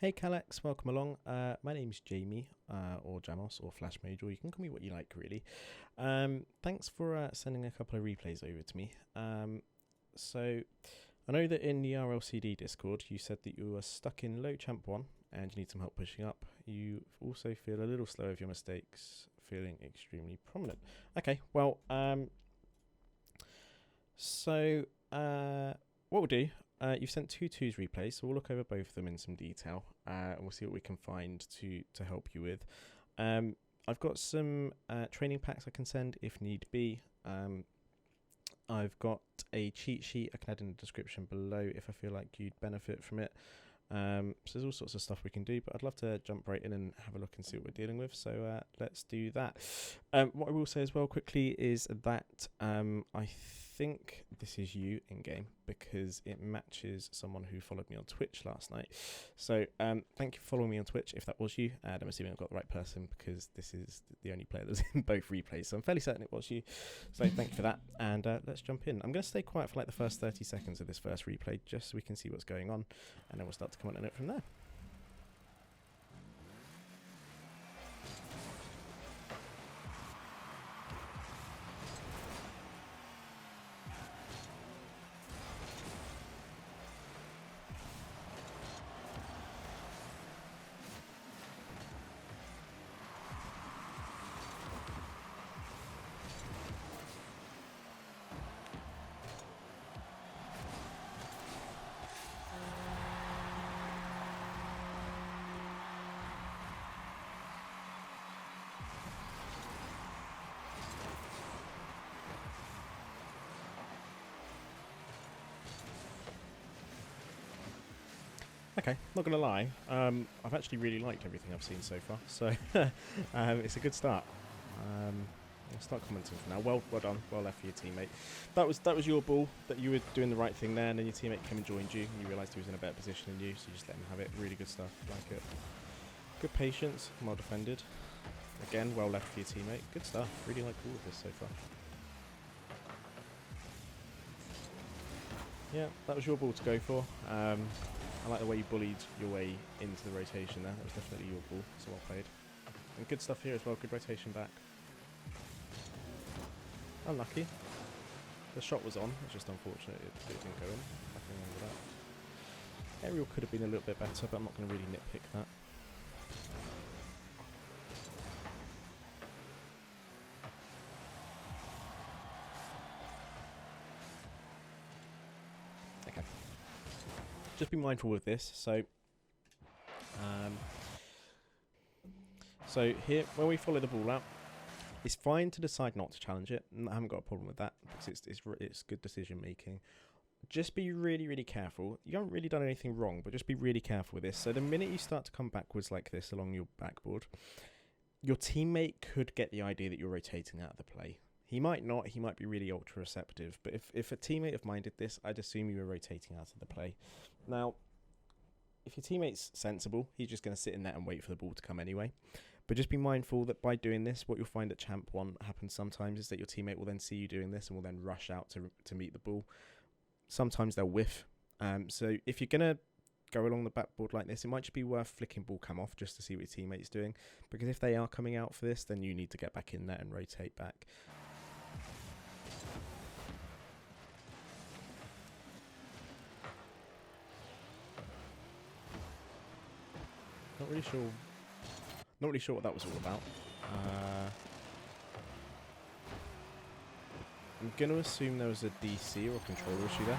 Hey Calex, welcome along. My name's Jamie, or Jamos, or Flash Major. You can call me what you like, really. Thanks for sending a couple of replays over to me. So, I know that in the RLCD Discord, you said that you were stuck in low champ 1 and you need some help pushing up. You also feel a little slow with your mistakes, feeling extremely prominent. Okay, well, what we'll do, you've sent two twos replays, so we'll look over both of them in some detail, and we'll see what we can find to help you with. I've got some training packs I can send if need be. I've got a cheat sheet I can add in the description below if I feel like you'd benefit from it. So there's all sorts of stuff we can do, but I'd love to jump right in and have a look and see what we're dealing with. So let's do that. What I will say as well quickly is that I think this is you in game because it matches someone who followed me on Twitch last night. So thank you for following me on Twitch if that was you, and I'm assuming I've got the right person because this is the only player that's in both replays, so I'm fairly certain it was you. So thank you for that, and let's jump in. I'm going to stay quiet for like the first 30 seconds of this first replay just so we can see what's going on, and then we'll start to comment on it from there. Okay, not gonna lie, I've actually really liked everything I've seen so far, so it's a good start. I'll start commenting for now. Well done, well left for your teammate. That was your ball, that you were doing the right thing there, and then your teammate came and joined you, and you realised he was in a better position than you, so you just let him have it. Really good stuff, like it. Good patience, well defended. Again, well left for your teammate. Good stuff, really like all of this so far. Yeah, that was your ball to go for. I like the way you bullied your way into the rotation there. That was definitely your ball, so well played. And good stuff here as well, good rotation back. Unlucky. The shot was on, it's just unfortunate it didn't go in. Nothing wrong with that. Aerial could have been a little bit better, but I'm not going to really nitpick that. Okay. Just be mindful with this. So here, when we follow the ball out, it's fine to decide not to challenge it. I haven't got a problem with that because it's good decision making. Just be really, really careful. You haven't really done anything wrong, but just be really careful with this. So the minute you start to come backwards like this along your backboard, your teammate could get the idea that you're rotating out of the play. He might not. He might be really ultra receptive. But if a teammate of mine did this, I'd assume you were rotating out of the play. Now, if your teammate's sensible, he's just going to sit in there and wait for the ball to come anyway. But just be mindful that by doing this, what you'll find at Champ 1 happens sometimes is that your teammate will then see you doing this and will then rush out to meet the ball. Sometimes they'll whiff. So if you're going to go along the backboard like this, it might just be worth flicking ball come off just to see what your teammate's doing. Because if they are coming out for this, then you need to get back in there and rotate back. Not really sure what that was all about. I'm going to assume there was a DC or a controller issue there.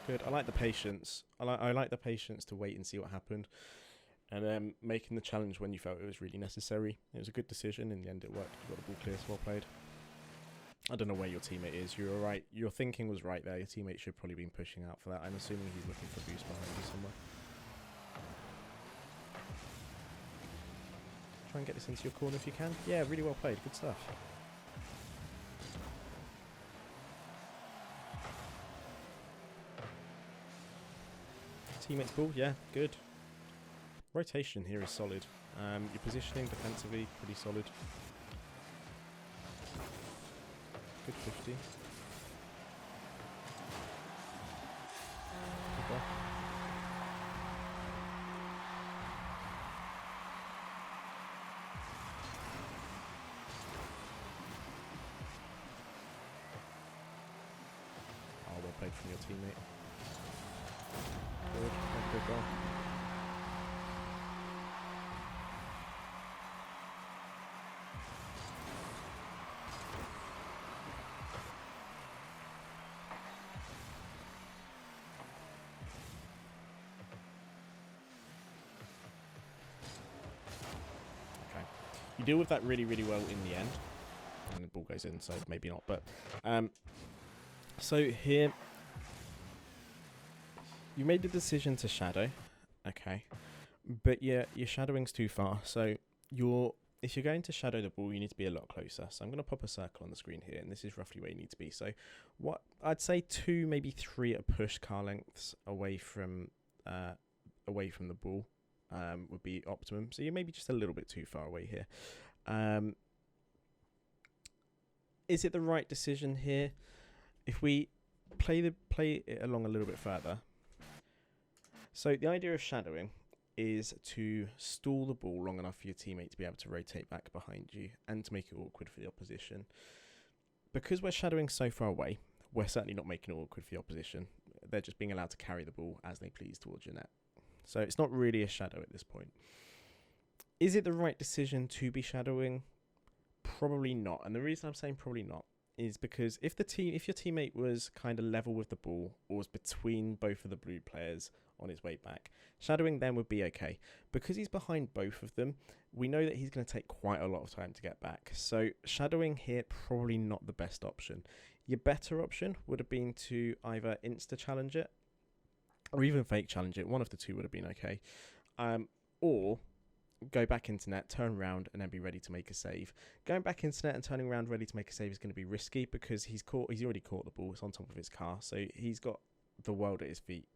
Good. I like the patience. I like the patience to wait and see what happened. And making the challenge when you felt it was really necessary. It was a good decision. In the end, it worked. You got the ball clear, so well played. I don't know where your teammate is. You were right. Your thinking was right there. Your teammate should probably been pushing out for that. I'm assuming he's looking for boost behind you somewhere. Try and get this into your corner if you can. Yeah, really well played. Good stuff. Teammate's ball. Yeah, good. rotation here is solid. Your positioning defensively, pretty solid. Good 50. Good ball. Oh, well played from your teammate. Good, good goal. You deal with that really, really well in the end. And the ball goes in, so maybe not. But so here, you made the decision to shadow. Okay. But yeah, your shadowing's too far. So if you're going to shadow the ball, you need to be a lot closer. So I'm going to pop a circle on the screen here, and this is roughly where you need to be. So what I'd say 2, maybe 3 at a push car lengths away from the ball. Would be optimum. So you're maybe just a little bit too far away here. Is it the right decision here? If we play it along a little bit further. So the idea of shadowing is to stall the ball long enough for your teammate to be able to rotate back behind you and to make it awkward for the opposition. Because we're shadowing so far away, we're certainly not making it awkward for the opposition. They're just being allowed to carry the ball as they please towards your net. So it's not really a shadow at this point. Is it the right decision to be shadowing? Probably not. And the reason I'm saying probably not is because if your teammate was kind of level with the ball or was between both of the blue players on his way back, shadowing then would be okay. Because he's behind both of them, we know that he's going to take quite a lot of time to get back. So shadowing here, probably not the best option. Your better option would have been to either insta-challenge it or even fake challenge it. One of the two would have been okay. Or go back into net, turn around, and then be ready to make a save. Going back into net and turning around ready to make a save is going to be risky because he's already caught the ball. It's on top of his car. So he's got the world at his feet,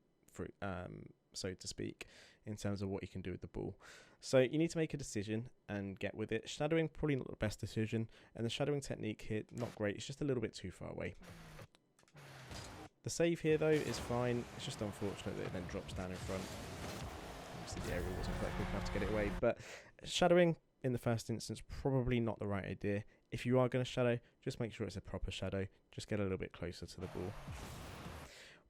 so to speak, in terms of what he can do with the ball. So you need to make a decision and get with it. Shadowing, probably not the best decision. And the shadowing technique here, not great. It's just a little bit too far away. The save here, though, is fine. It's just unfortunate that it then drops down in front. Obviously, the area wasn't quite quick enough to get it away. But shadowing, in the first instance, probably not the right idea. If you are going to shadow, just make sure it's a proper shadow. Just get a little bit closer to the ball.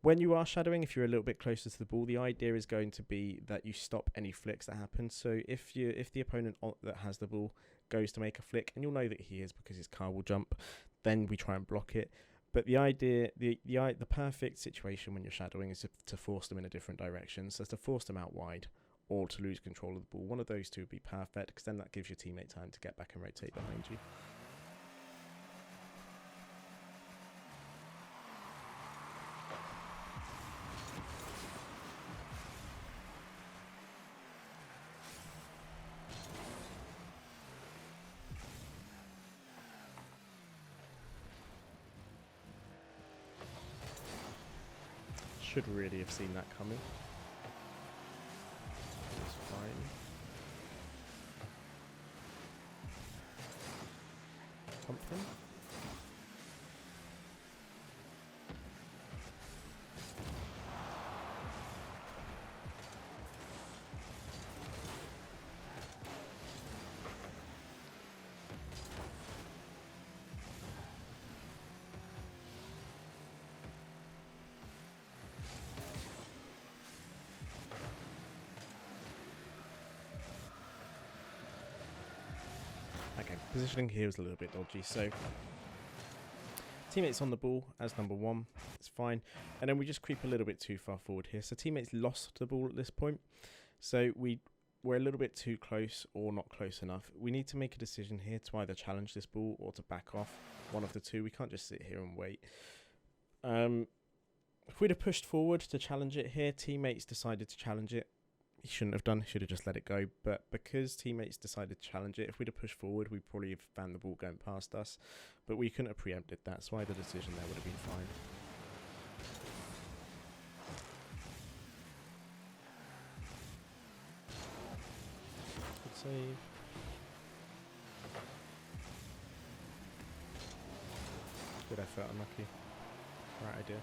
When you are shadowing, if you're a little bit closer to the ball, the idea is going to be that you stop any flicks that happen. So if the opponent that has the ball goes to make a flick, and you'll know that he is because his car will jump, then we try and block it. But the idea, the perfect situation when you're shadowing is to force them in a different direction. So to force them out wide or to lose control of the ball. One of those two would be perfect because then that gives your teammate time to get back and rotate behind you. Should really have seen that coming. It's fine. Something. Okay, positioning here is a little bit dodgy, so teammates on the ball as number 1, it's fine. And then we just creep a little bit too far forward here. So teammates lost the ball at this point. So we're a little bit too close or not close enough. We need to make a decision here to either challenge this ball or to back off. One of the two. We can't just sit here and wait. If we'd have pushed forward to challenge it here, teammates decided to challenge it. He shouldn't have done, should have just let it go. But because teammates decided to challenge it, if we'd have pushed forward, we'd probably have found the ball going past us. But we couldn't have preempted that, that's why the decision there would have been fine. save. Good effort, unlucky. Right idea.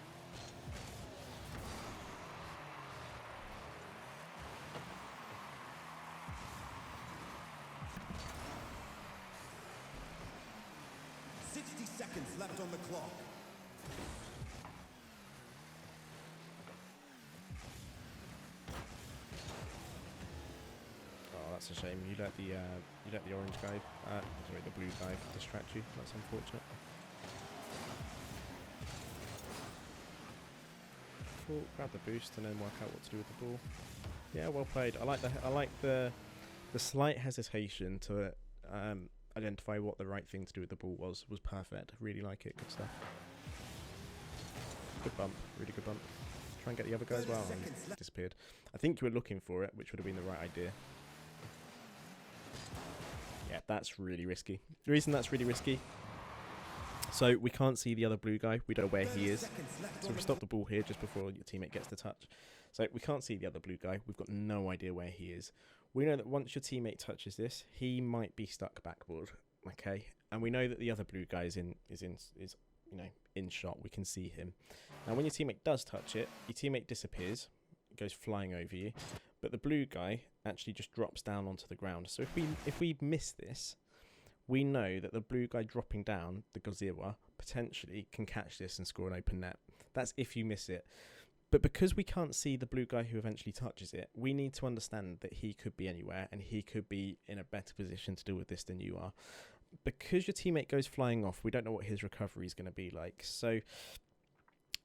Seconds left on the clock. Oh, that's a shame. You let the orange guy, sorry, the blue guy distract you. That's unfortunate. Cool. Grab the boost and then work out what to do with the ball. Yeah, well played. I like the slight hesitation to identify what the right thing to do with the ball was perfect. Really like it. Good stuff. Good bump. Really good bump. Try and get the other guy as well. And disappeared. I think you were looking for it, which would have been the right idea. Yeah, that's really risky. The reason that's really risky, so we can't see the other blue guy. We don't know where he is. So we stop the ball here just before your teammate gets the touch. So we can't see the other blue guy. We've got no idea where he is. We know that once your teammate touches this, he might be stuck backboard. Okay, and we know that the other blue guy is in shot. We can see him. Now, when your teammate does touch it, your teammate disappears, goes flying over you, but the blue guy actually just drops down onto the ground. So if we miss this, we know that the blue guy dropping down, the Goziwa, potentially can catch this and score an open net. That's if you miss it. But because we can't see the blue guy who eventually touches it, we need to understand that he could be anywhere and he could be in a better position to deal with this than you are. Because your teammate goes flying off, we don't know what his recovery is going to be like. So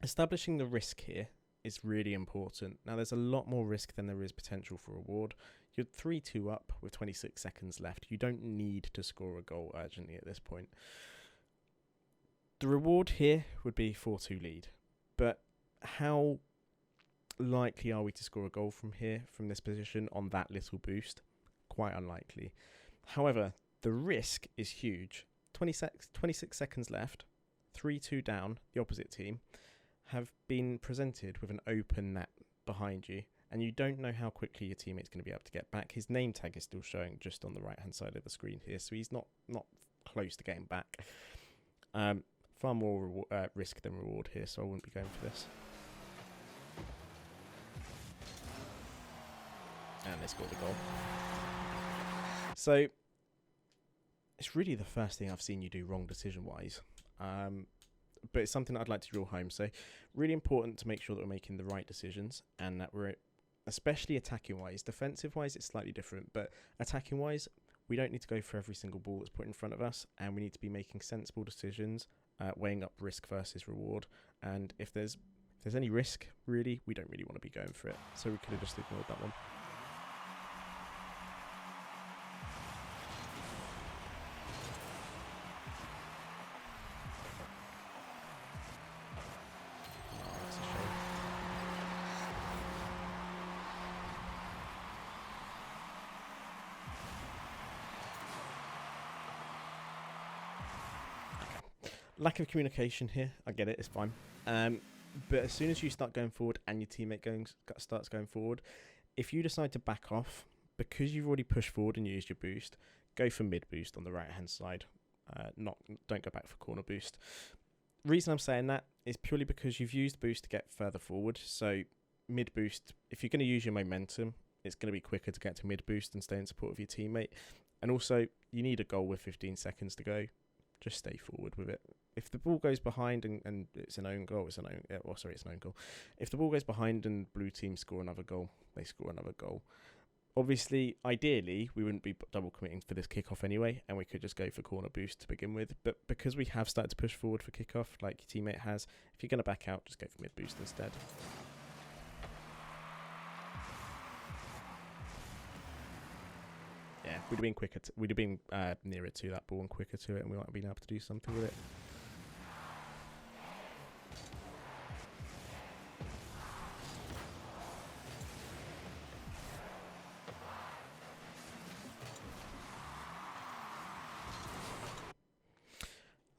establishing the risk here is really important. Now, there's a lot more risk than there is potential for reward. You're 3-2 up with 26 seconds left. You don't need to score a goal urgently at this point. The reward here would be 4-2 lead. But how likely are we to score a goal from here, from this position, on that little boost? Quite unlikely. However, the risk is huge. 26 seconds left, 3-2 down, the opposite team have been presented with an open net behind you, and you don't know how quickly your teammate's going to be able to get back. His name tag is still showing just on the right-hand side of the screen here, so he's not close to getting back. Far more risk than reward here, so I wouldn't be going for this. And they scored the goal. So it's really the first thing I've seen you do wrong decision-wise. But it's something that I'd like to drill home. So really important to make sure that we're making the right decisions and that we're, especially attacking-wise. Defensive-wise, it's slightly different. But attacking-wise, we don't need to go for every single ball that's put in front of us. And we need to be making sensible decisions, weighing up risk versus reward. And if there's any risk, really, we don't really want to be going for it. So we could have just ignored that one. Lack of communication here. I get it. It's fine. But as soon as you start going forward and your teammate starts going forward, if you decide to back off, because you've already pushed forward and used your boost, go for mid boost on the right hand side. Don't go back for corner boost. Reason I'm saying that is purely because you've used boost to get further forward. So mid boost, if you're going to use your momentum, it's going to be quicker to get to mid boost and stay in support of your teammate. And also, you need a goal with 15 seconds to go. Just stay forward with it. If the ball goes behind and it's an own goal, it's an own goal. If the ball goes behind and blue team score another goal, they score another goal. Obviously, ideally, we wouldn't be double committing for this kickoff anyway, and we could just go for corner boost to begin with. But because we have started to push forward for kickoff, like your teammate has, if you're going to back out, just go for mid boost instead. Yeah, we'd have been quicker. We'd have been nearer to that ball and quicker to it, and we might have been able to do something with it.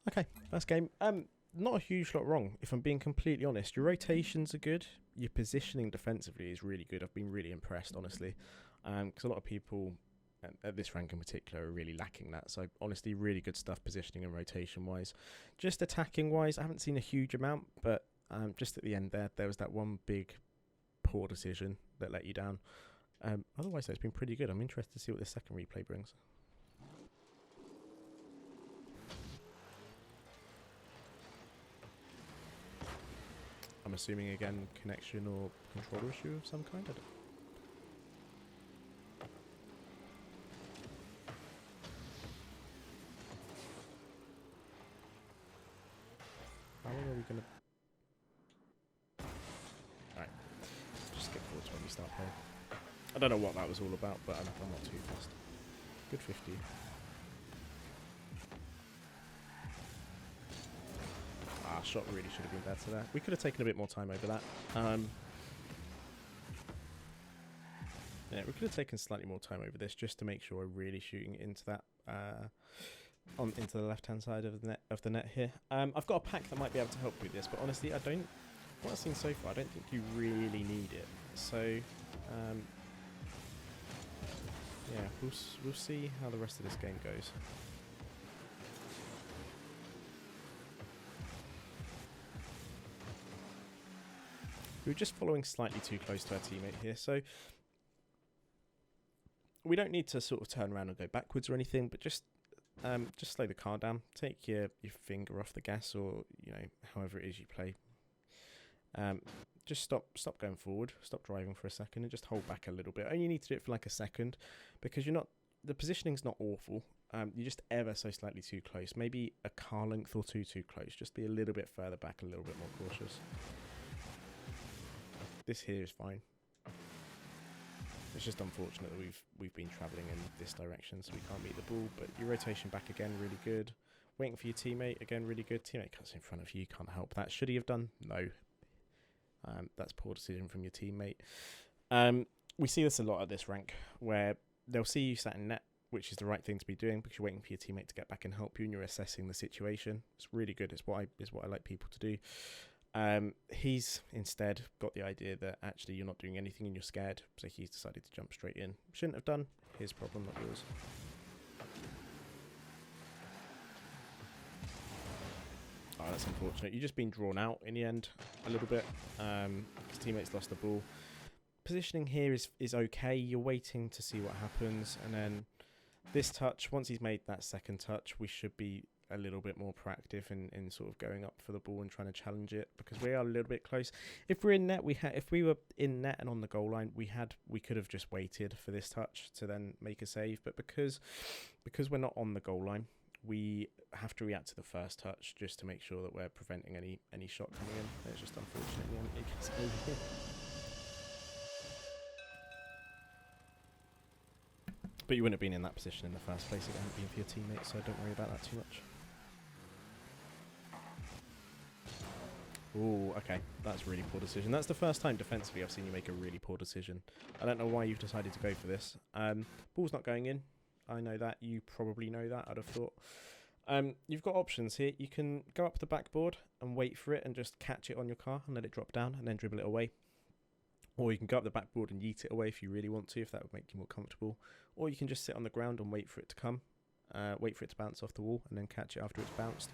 Okay, first game. Not a huge lot wrong, if I'm being completely honest. Your rotations are good. Your positioning defensively is really good. I've been really impressed, honestly, because a lot of people at this rank in particular, are really lacking that. So honestly, really good stuff positioning and rotation wise. Just attacking wise, I haven't seen a huge amount, but just at the end there was that one big poor decision that let you down. Otherwise, it's been pretty good. I'm interested to see what the second replay brings. I'm assuming again connection or controller issue of some kind. How long are we gonna? Alright, just skip forward to when we start playing. I don't know what that was all about, but I'm not too fast. Good 50. Shot really should have been better there. We could have taken a bit more time over that. Yeah, we could have taken slightly more time over this just to make sure we're really shooting into that into the left-hand side of the net here. I've got a pack that might be able to help with this, but honestly, what I've seen so far, I don't think you really need it. So yeah, we'll see how the rest of this game goes. We were just following slightly too close to our teammate here, so we don't need to sort of turn around and go backwards or anything, but just slow the car down. Take your finger off the gas, or however it is you play. Just stop going forward, stop driving for a second, and just hold back a little bit. Only need to do it for like a second, because the positioning's not awful. You're just ever so slightly too close, maybe a car length or two too close. Just be a little bit further back, a little bit more cautious. This here is fine. It's just unfortunate that we've been travelling in this direction, so we can't meet the ball. But your rotation back again, really good. Waiting for your teammate, again, really good. Teammate cuts in front of you, can't help that. Should he have done? No. That's poor decision from your teammate. We see this a lot at this rank, where they'll see you sat in net, which is the right thing to be doing, because you're waiting for your teammate to get back and help you, and you're assessing the situation. It's really good. It's what I like people to do. He's instead got the idea that actually you're not doing anything and you're scared, so he's decided to jump straight in. Shouldn't have done. His problem, not yours. Oh, that's unfortunate. You've just been drawn out in the end a little bit. His teammates lost the ball. Positioning here is okay. You're waiting to see what happens, and then this touch, once he's made that second touch, we should be a little bit more proactive in sort of going up for the ball and trying to challenge it, because we are a little bit close. If we're in net, if we were in net and on the goal line, we could have just waited for this touch to then make a save. But because we're not on the goal line, we have to react to the first touch just to make sure that we're preventing any shot coming in. It's just unfortunate in the end it gets over here. But you wouldn't have been in that position in the first place if it hadn't been for your teammates, so don't worry about that too much. Ooh, okay. That's a really poor decision. That's the first time defensively I've seen you make a really poor decision. I don't know why you've decided to go for this. Ball's not going in. I know that. You probably know that, I'd have thought. You've got options here. You can go up the backboard and wait for it and just catch it on your car and let it drop down and then dribble it away. Or you can go up the backboard and yeet it away if you really want to, if that would make you more comfortable. Or you can just sit on the ground and wait for it to come. Wait for it to bounce off the wall and then catch it after it's bounced.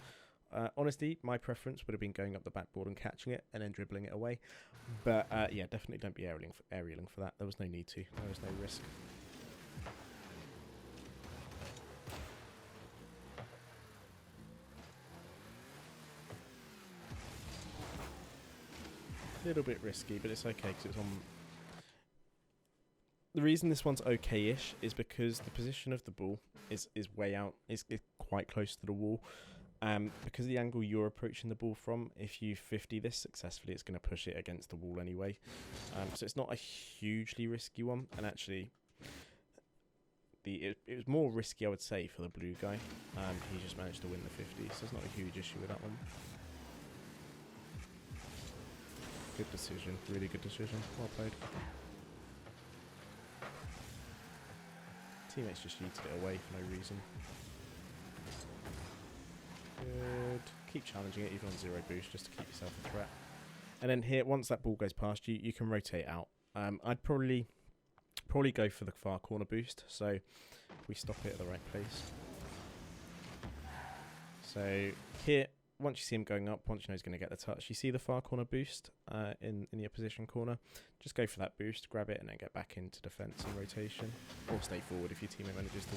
Honestly, my preference would have been going up the backboard and catching it and then dribbling it away. But yeah, definitely don't be aerialing for that. There was no need to. There was no risk. A little bit risky, but it's okay because it's on. The reason this one's okay-ish is because the position of the ball is way out. It's quite close to the wall. Because the angle you're approaching the ball from, if you 50 this successfully, it's going to push it against the wall anyway. So it's not a hugely risky one. And actually, it was more risky, I would say, for the blue guy. He just managed to win the 50, so there's not a huge issue with that one. Good decision, really good decision. Well played. Teammates just yeeted it away for no reason. Good. Keep challenging it even on 0 boost just to keep yourself a threat. And then here, once that ball goes past you, you can rotate out. I'd probably probably go for the far corner boost. So if we stop it at the right place. So here, once you see him going up, once you know he's going to get the touch, you see the far corner boost in the opposition corner. Just go for that boost, grab it, and then get back into defense and rotation, or stay forward if your teammate manages to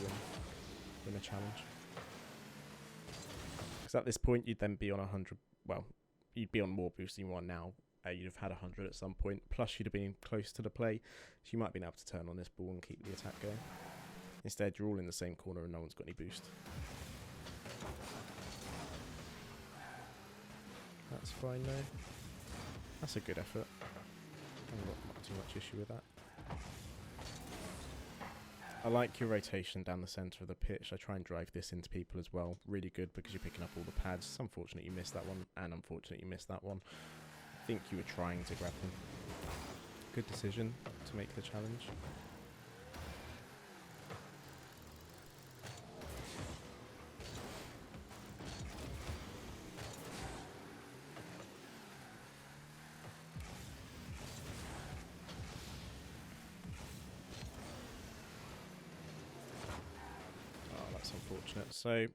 win a challenge. Because at this point, you'd then be on 100. Well, you'd be on more boost than you are now. You'd have had 100 at some point. Plus, you'd have been close to the play, so you might be able to turn on this ball and keep the attack going. Instead, you're all in the same corner and no one's got any boost. That's fine though. That's a good effort. I haven't got too much issue with that. I like your rotation down the centre of the pitch. I try and drive this into people as well. Really good because you're picking up all the pads. It's unfortunate you missed that one, and unfortunate you missed that one. I think you were trying to grab them. Good decision to make the challenge. Unfortunate. So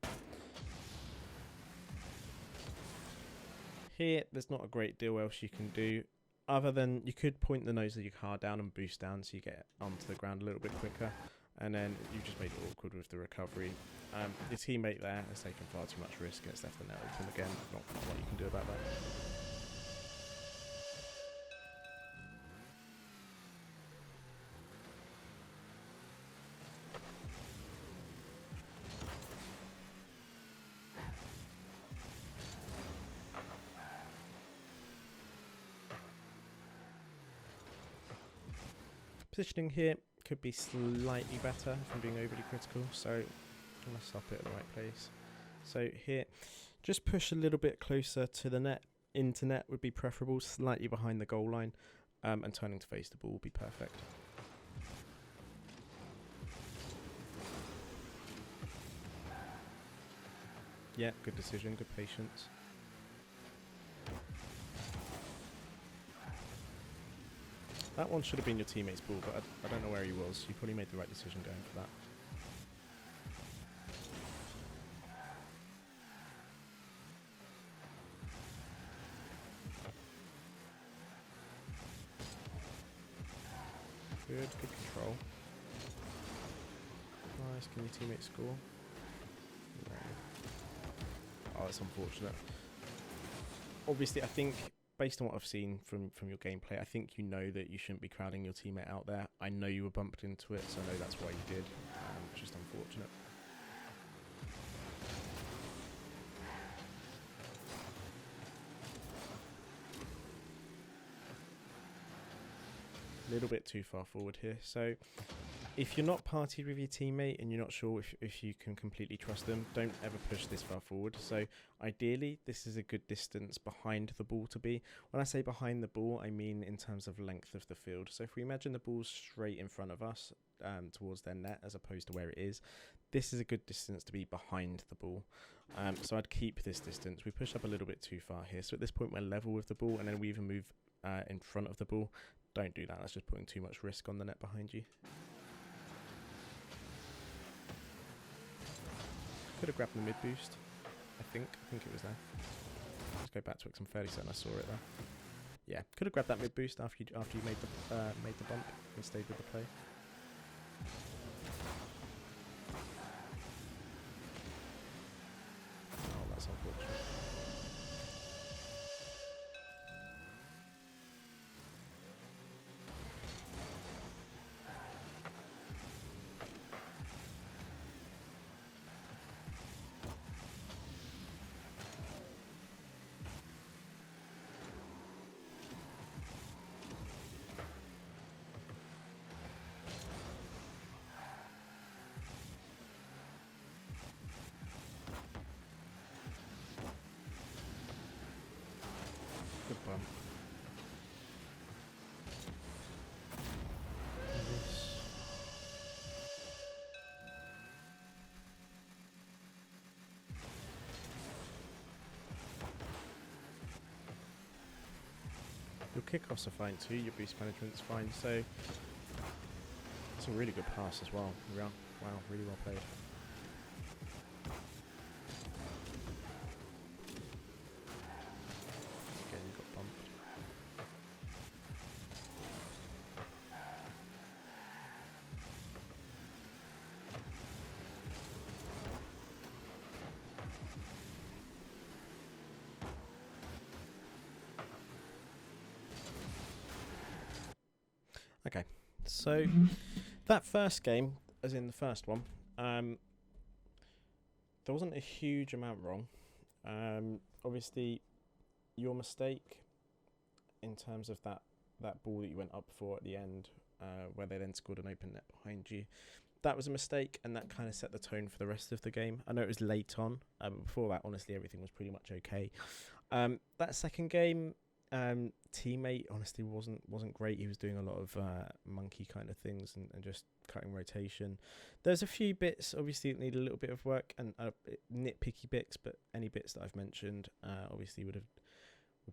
here there's not a great deal else you can do other than you could point the nose of your car down and boost down so you get onto the ground a little bit quicker, and then you just made it awkward with the recovery. Your teammate there has taken far too much risk and it's left the net open again. Not what you can do about that. Positioning here could be slightly better if I'm being overly critical, so I'm going to stop it at the right place. So here, just push a little bit closer to the net. Into net would be preferable, slightly behind the goal line, and turning to face the ball would be perfect. Yeah, good decision, good patience. That one should have been your teammate's ball, but I don't know where he was. You probably made the right decision going for that. Good control. Nice, can your teammate score? No. Oh, that's unfortunate. Obviously, I think, based on what I've seen from your gameplay, I think you know that you shouldn't be crowding your teammate out there. I know you were bumped into it, so I know that's why you did. Just unfortunate. A little bit too far forward here. So if you're not partied with your teammate and you're not sure if you can completely trust them, don't ever push this far forward. So ideally, this is a good distance behind the ball to be. When I say behind the ball, I mean in terms of length of the field. So if we imagine the ball's straight in front of us towards their net as opposed to where it is, this is a good distance to be behind the ball. So I'd keep this distance. We push up a little bit too far here. So at this point, we're level with the ball, and then we even move in front of the ball. Don't do that. That's just putting too much risk on the net behind you. Could have grabbed the mid boost. I think it was there. Let's go back to it because I'm fairly certain I saw it there. Yeah, could have grabbed that mid boost after you made the bump and stayed with the play. Oh, that's unfortunate. Good bump. Your kickoffs are fine too, your boost management's fine, so That's a really good pass as well. Yeah. Wow, really well played. Again, you got bumped. Okay, so that first game, as in the first one, there wasn't a huge amount wrong. Obviously, your mistake in terms of that ball that you went up for at the end, where they then scored an open net behind you, that was a mistake, and that kind of set the tone for the rest of the game. I know it was late on, but before that, honestly, everything was pretty much okay. That second game, teammate honestly wasn't great. He was doing a lot of monkey kind of things and just cutting rotation. There's a few bits obviously that need a little bit of work and nitpicky bits, but any bits that I've mentioned obviously would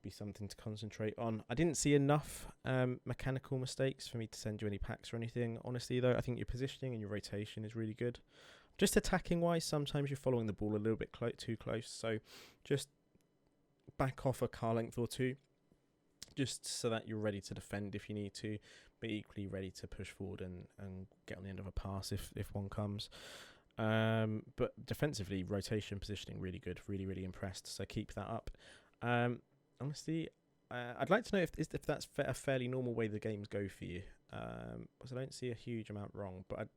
be something to concentrate on. I didn't see enough mechanical mistakes for me to send you any packs or anything. Honestly though, I think your positioning and your rotation is really good. Just attacking wise, sometimes you're following the ball a little bit too close, so just back off a car length or two, just so that you're ready to defend if you need to, but equally ready to push forward and get on the end of a pass if one comes. But defensively, rotation, positioning, really good. Really impressed. So keep that up. Honestly, I'd like to know if that's a fairly normal way the games go for you. Because I don't see a huge amount wrong. But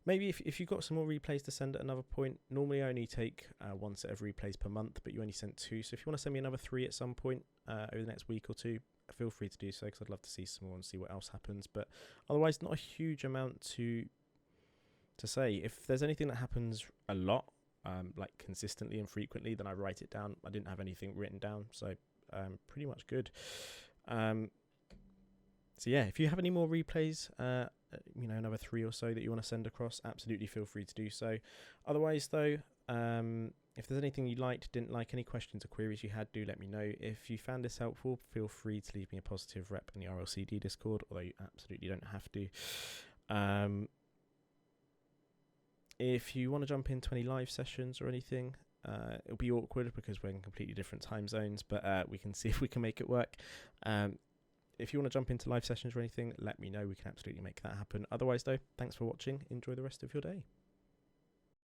maybe if you've got some more replays to send at another point, normally I only take one set of replays per month, but you only sent 2. So if you want to send me another 3 at some point over the next week or 2, feel free to do so, because I'd love to see some more and see what else happens. But otherwise, not a huge amount to say. If there's anything that happens a lot, like consistently and frequently, then I write it down. I didn't have anything written down, so pretty much good. So yeah, if you have any more replays, another 3 or so that you want to send across, absolutely feel free to do so. Otherwise though, if there's anything you liked, didn't like, any questions or queries you had, do let me know. If you found this helpful, feel free to leave me a positive rep in the RLCD Discord, although you absolutely don't have to. If you want to jump into any live sessions or anything, it'll be awkward because we're in completely different time zones, but we can see if we can make it work. If you want to jump into live sessions or anything, let me know. We can absolutely make that happen. Otherwise though, thanks for watching. Enjoy the rest of your day.